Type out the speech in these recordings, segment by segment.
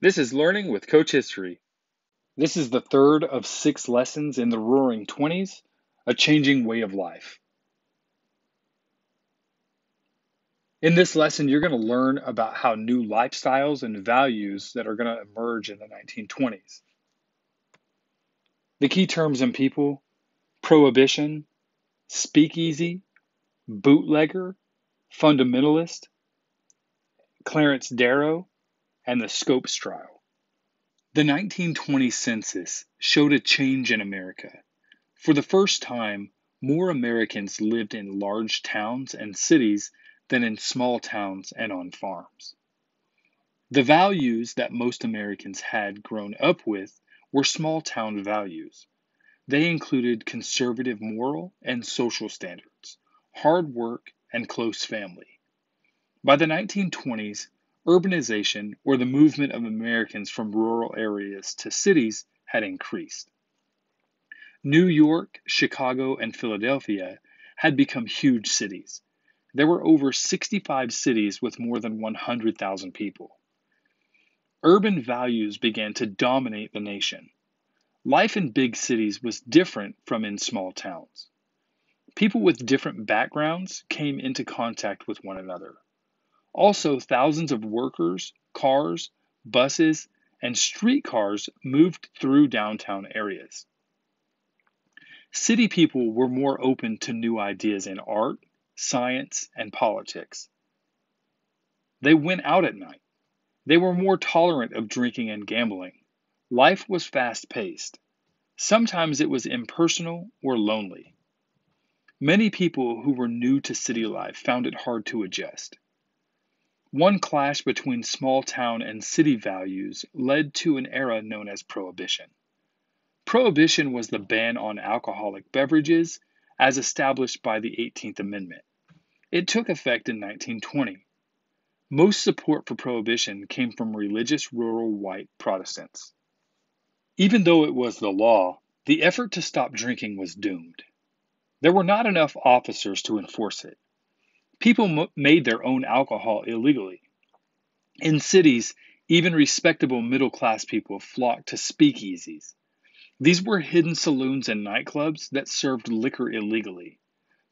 This is Learning with Coach History. This is the third of 6 lessons in the Roaring Twenties, a changing way of life. In this lesson, you're going to learn about how new lifestyles and values that are going to emerge in the 1920s. The key terms and people: prohibition, speakeasy, bootlegger, fundamentalist, Clarence Darrow, and the Scopes trial. The 1920 census showed a change in America. For the first time, more Americans lived in large towns and cities than in small towns and on farms. The values that most Americans had grown up with were small town values. They included conservative moral and social standards, hard work, and close family. By the 1920s, urbanization, or the movement of Americans from rural areas to cities, had increased. New York, Chicago, and Philadelphia had become huge cities. There were over 65 cities with more than 100,000 people. Urban values began to dominate the nation. Life in big cities was different from in small towns. People with different backgrounds came into contact with one another. Also, thousands of workers, cars, buses, and streetcars moved through downtown areas. City people were more open to new ideas in art, science, and politics. They went out at night. They were more tolerant of drinking and gambling. Life was fast-paced. Sometimes it was impersonal or lonely. Many people who were new to city life found it hard to adjust. One clash between small town and city values led to an era known as Prohibition. Prohibition was the ban on alcoholic beverages as established by the 18th Amendment. It took effect in 1920. Most support for Prohibition came from religious rural white Protestants. Even though it was the law, the effort to stop drinking was doomed. There were not enough officers to enforce it. People made their own alcohol illegally. In cities, even respectable middle-class people flocked to speakeasies. These were hidden saloons and nightclubs that served liquor illegally.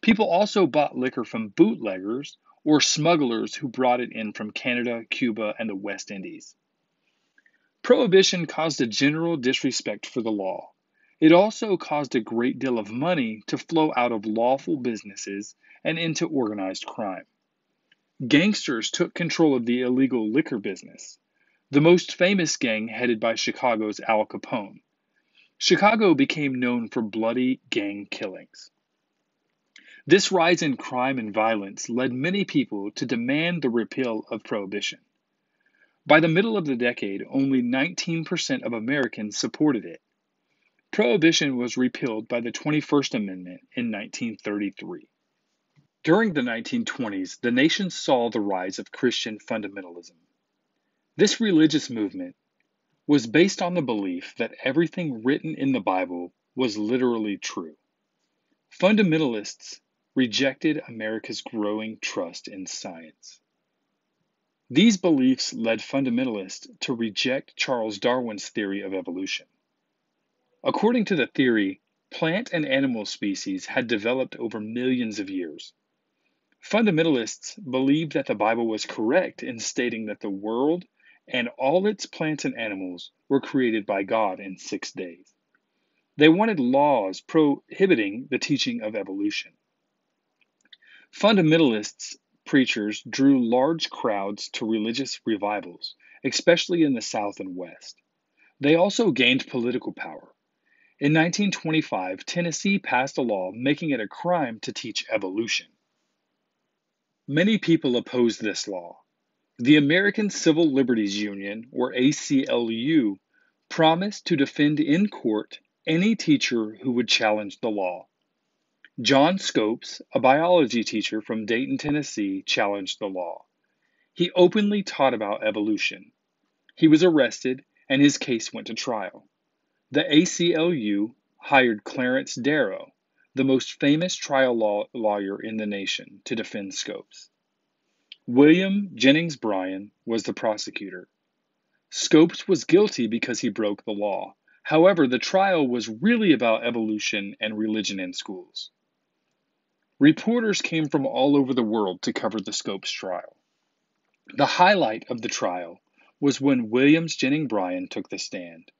People also bought liquor from bootleggers or smugglers who brought it in from Canada, Cuba, and the West Indies. Prohibition caused a general disrespect for the law. It also caused a great deal of money to flow out of lawful businesses and into organized crime. Gangsters took control of the illegal liquor business, the most famous gang headed by Chicago's Al Capone. Chicago became known for bloody gang killings. This rise in crime and violence led many people to demand the repeal of Prohibition. By the middle of the decade, only 19% of Americans supported it. Prohibition was repealed by the 21st Amendment in 1933. During the 1920s, the nation saw the rise of Christian fundamentalism. This religious movement was based on the belief that everything written in the Bible was literally true. Fundamentalists rejected America's growing trust in science. These beliefs led fundamentalists to reject Charles Darwin's theory of evolution. According to the theory, plant and animal species had developed over millions of years. Fundamentalists believed that the Bible was correct in stating that the world and all its plants and animals were created by God in 6 days. They wanted laws prohibiting the teaching of evolution. Fundamentalists' preachers drew large crowds to religious revivals, especially in the South and West. They also gained political power. In 1925, Tennessee passed a law making it a crime to teach evolution. Many people opposed this law. The American Civil Liberties Union, or ACLU, promised to defend in court any teacher who would challenge the law. John Scopes, a biology teacher from Dayton, Tennessee, challenged the law. He openly taught about evolution. He was arrested, and his case went to trial. The ACLU hired Clarence Darrow, the most famous trial lawyer in the nation, to defend Scopes. William Jennings Bryan was the prosecutor. Scopes was guilty because he broke the law. However, the trial was really about evolution and religion in schools. Reporters came from all over the world to cover the Scopes trial. The highlight of the trial was when Williams Jennings Bryan took the stand.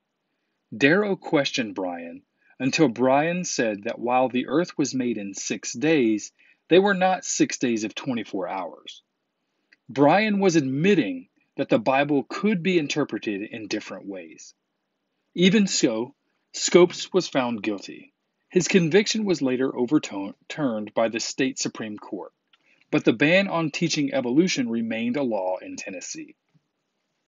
Darrow questioned Bryan until Bryan said that while the earth was made in 6 days, they were not 6 days of 24 hours. Bryan was admitting that the Bible could be interpreted in different ways. Even so, Scopes was found guilty. His conviction was later overturned by the state Supreme Court, but the ban on teaching evolution remained a law in Tennessee.